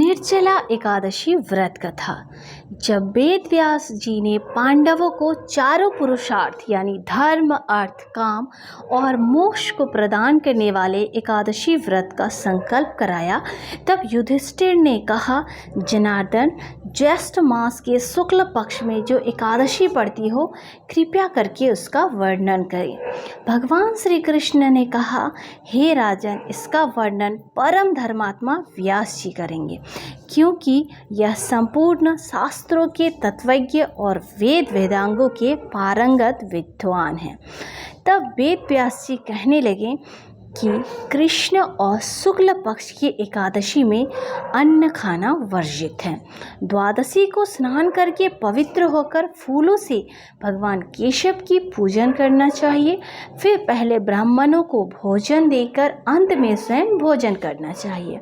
निर्जला एकादशी व्रत कथा। जब वेद व्यास जी ने पांडवों को चारों पुरुषार्थ यानी धर्म, अर्थ, काम और मोक्ष को प्रदान करने वाले एकादशी व्रत का संकल्प कराया, तब युधिष्ठिर ने कहा, जनार्दन, ज्येष्ठ मास के शुक्ल पक्ष में जो एकादशी पड़ती हो, कृपया करके उसका वर्णन करें। भगवान श्री कृष्ण ने कहा, हे राजन, इसका वर्णन परम धर्मात्मा व्यास जी करेंगे, क्योंकि यह संपूर्ण शास्त्रों के तत्वज्ञ और वेद वेदांगों के पारंगत विद्वान हैं। तब वेद व्यास जी कहने लगे कि कृष्ण और शुक्ल पक्ष की एकादशी में अन्न खाना वर्जित है। द्वादशी को स्नान करके पवित्र होकर फूलों से भगवान केशव की पूजन करना चाहिए। फिर पहले ब्राह्मणों को भोजन देकर अंत में स्वयं भोजन करना चाहिए।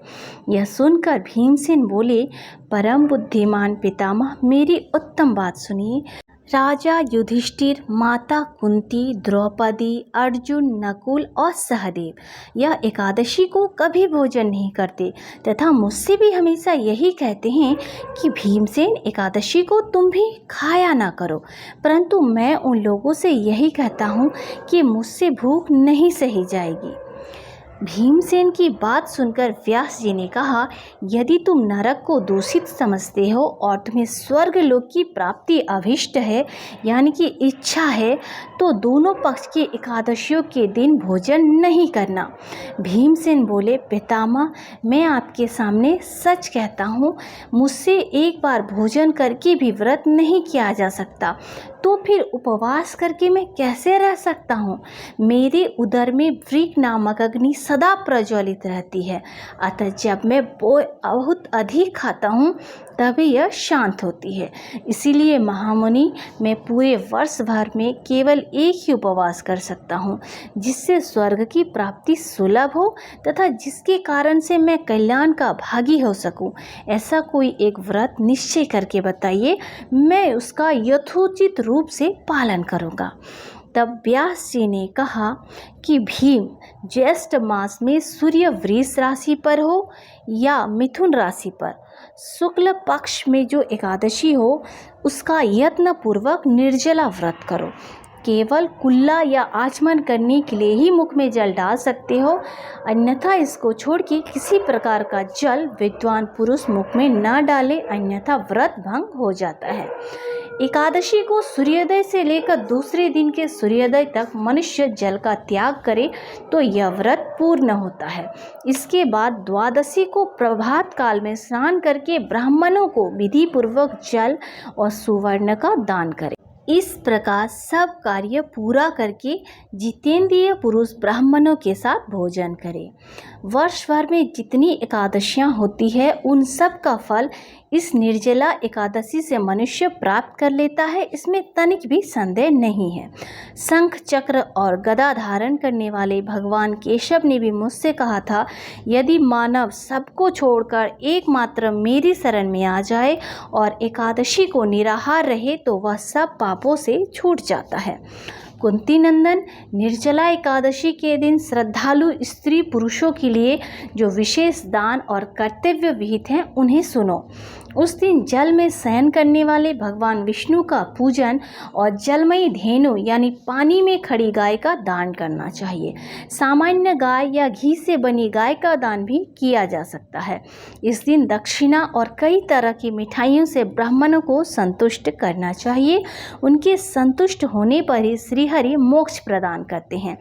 यह सुनकर भीमसेन बोले, परम बुद्धिमान पितामह, मेरी उत्तम बात सुनिए। राजा युधिष्ठिर, माता कुंती, द्रौपदी, अर्जुन, नकुल और सहदेव यह एकादशी को कभी भोजन नहीं करते तथा मुझसे भी हमेशा यही कहते हैं कि भीमसेन, एकादशी को तुम भी खाया ना करो। परंतु मैं उन लोगों से यही कहता हूँ कि मुझसे भूख नहीं सही जाएगी। भीमसेन की बात सुनकर व्यास जी ने कहा, यदि तुम नरक को दूषित समझते हो और तुम्हें स्वर्ग लोक की प्राप्ति अभिष्ट है यानी कि इच्छा है, तो दोनों पक्ष की एकादशियों के दिन भोजन नहीं करना। भीमसेन बोले, पितामह, मैं आपके सामने सच कहता हूँ, मुझसे एक बार भोजन करके भी व्रत नहीं किया जा सकता, तो फिर उपवास करके मैं कैसे रह सकता हूँ। मेरे उदर में वृक नामक अग्नि सदा प्रज्वलित रहती है, अतः जब मैं बहुत अधिक खाता हूँ तभी यह शांत होती है। इसीलिए महामुनि, मैं पूरे वर्ष भर में केवल एक ही उपवास कर सकता हूँ, जिससे स्वर्ग की प्राप्ति सुलभ हो तथा जिसके कारण से मैं कल्याण का भागी हो सकूँ। ऐसा कोई एक व्रत निश्चय करके बताइए, मैं उसका यथोचित रूप से पालन करूँगा। तब व्यास जी ने कहा कि भीम, ज्येष्ठ मास में सूर्य वृष राशि पर हो या मिथुन राशि पर शुक्ल पक्ष में जो एकादशी हो, उसका यत्न पूर्वक निर्जला व्रत करो। केवल कुल्ला या आचमन करने के लिए ही मुख में जल डाल सकते हो, अन्यथा इसको छोड़ के किसी प्रकार का जल विद्वान पुरुष मुख में न डाले, अन्यथा व्रत भंग हो जाता है। एकादशी को सूर्योदय से लेकर दूसरे दिन के सूर्योदय तक मनुष्य जल का त्याग करे तो यह व्रत पूर्ण होता है। इसके बाद द्वादशी को प्रभात काल में स्नान करके ब्राह्मणों को विधि पूर्वक जल और सुवर्ण का दान करे। इस प्रकार सब कार्य पूरा करके जितेंद्रिय पुरुष ब्राह्मणों के साथ भोजन करे। वर्ष भर में जितनी एकादशियां होती है, उन सब का फल इस निर्जला एकादशी से मनुष्य प्राप्त कर लेता है, इसमें तनिक भी संदेह नहीं है। शंख, चक्र और गदा धारण करने वाले भगवान केशव ने भी मुझसे कहा था, यदि मानव सबको छोड़कर एकमात्र मेरी शरण में आ जाए और एकादशी को निराहार रहे तो वह सब पापों से छूट जाता है। कुंती नंदन, निर्जला एकादशी के दिन श्रद्धालु स्त्री पुरुषों के लिए जो विशेष दान और कर्तव्य विहित हैं, उन्हें सुनो। उस दिन जल में शयन करने वाले भगवान विष्णु का पूजन और जलमयी धेनु यानी पानी में खड़ी गाय का दान करना चाहिए। सामान्य गाय या घी से बनी गाय का दान भी किया जा सकता है। इस दिन दक्षिणा और कई तरह की मिठाइयों से ब्राह्मणों को संतुष्ट करना चाहिए। उनके संतुष्ट होने पर ही श्रीहरि मोक्ष प्रदान करते हैं।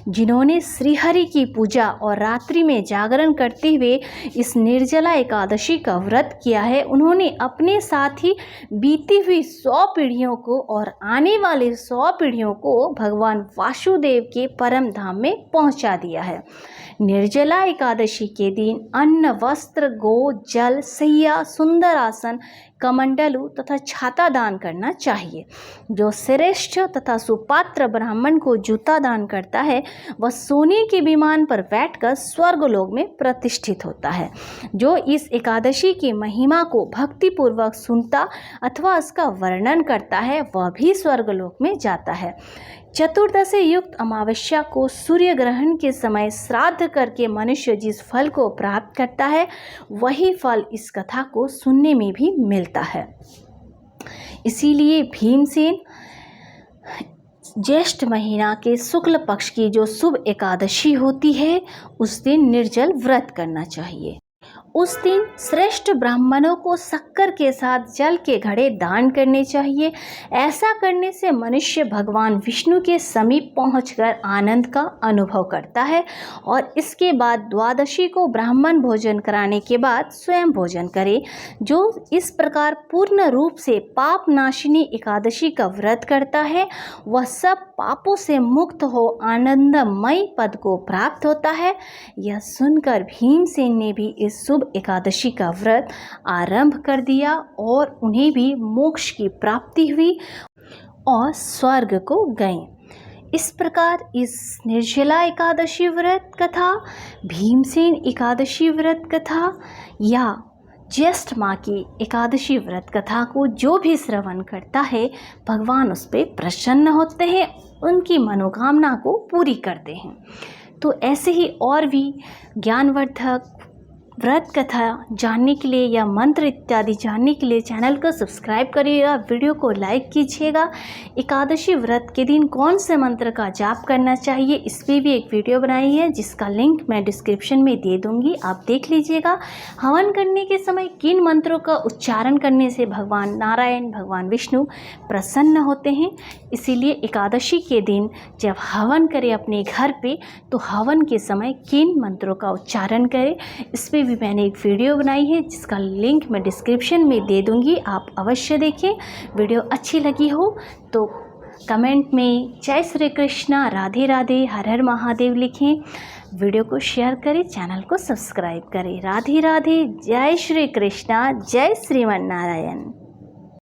जिन्होंने श्रीहरि की पूजा और रात्रि में जागरण करते हुए इस निर्जला एकादशी का व्रत किया है, उन्होंने अपने साथ ही बीती हुई 100 पीढ़ियों को और आने वाले 100 पीढ़ियों को भगवान वासुदेव के परम धाम में पहुंचा दिया है। निर्जला एकादशी के दिन अन्न, वस्त्र, गो, जल, सैया, सुंदर आसन, कमंडलू तथा छाता दान करना चाहिए। जो श्रेष्ठ तथा सुपात्र ब्राह्मण को जूता दान करता है, वह सोने के विमान पर बैठकर स्वर्गलोक में प्रतिष्ठित होता है। जो इस एकादशी की महिमा को भक्तिपूर्वक सुनता अथवा इसका वर्णन करता है, वह भी स्वर्गलोक में जाता है। चतुर्दशी युक्त अमावस्या को सूर्य ग्रहण के समय श्राद्ध करके मनुष्य जिस फल को प्राप्त करता है वही फल इस कथा को सुनने में भी मिलता है। इसीलिए भीमसेन ज्येष्ठ महीना के शुक्ल पक्ष की जो शुभ एकादशी होती है उस दिन निर्जल व्रत करना चाहिए। उस दिन श्रेष्ठ ब्राह्मणों को शक्कर के साथ जल के घड़े दान करने चाहिए। ऐसा करने से मनुष्य भगवान विष्णु के समीप पहुंचकर आनंद का अनुभव करता है और इसके बाद द्वादशी को ब्राह्मण भोजन कराने के बाद स्वयं भोजन करे। जो इस प्रकार पूर्ण रूप से पाप नाशिनी एकादशी का व्रत करता है वह सब पापों से मुक्त हो आनंदमय पद को प्राप्त होता है। यह सुनकर भीमसेन ने भी इस शुभ एकादशी का व्रत आरंभ कर दिया और उन्हें भी मोक्ष की प्राप्ति हुई और स्वर्ग को गए। इस प्रकार इस निर्जला एकादशी व्रत कथा, भीमसेन एकादशी व्रत कथा या ज्येष्ठ माह की एकादशी व्रत कथा को जो भी श्रवण करता है भगवान उस पर प्रसन्न होते हैं, उनकी मनोकामना को पूरी करते हैं। तो ऐसे ही और भी ज्ञानवर्धक व्रत कथा जानने के लिए या मंत्र इत्यादि जानने के लिए चैनल को सब्सक्राइब करिएगा, वीडियो को लाइक कीजिएगा। एकादशी व्रत के दिन कौन से मंत्र का जाप करना चाहिए इस पर भी एक वीडियो बनाई है जिसका लिंक मैं डिस्क्रिप्शन में दे दूंगी, आप देख लीजिएगा। हवन करने के समय किन मंत्रों का उच्चारण करने से भगवान नारायण, भगवान विष्णु प्रसन्न होते हैं, इसीलिए एकादशी के दिन जब हवन करें अपने घर पे तो हवन के समय किन मंत्रों का उच्चारण करें इस पर भी मैंने एक वीडियो बनाई है जिसका लिंक मैं डिस्क्रिप्शन में दे दूंगी, आप अवश्य देखें। वीडियो अच्छी लगी हो तो कमेंट में जय श्री कृष्णा, राधे राधे, हर हर महादेव लिखें। वीडियो को शेयर करें, चैनल को सब्सक्राइब करें। राधे राधे, जय श्री कृष्णा, जय श्रीमन नारायण।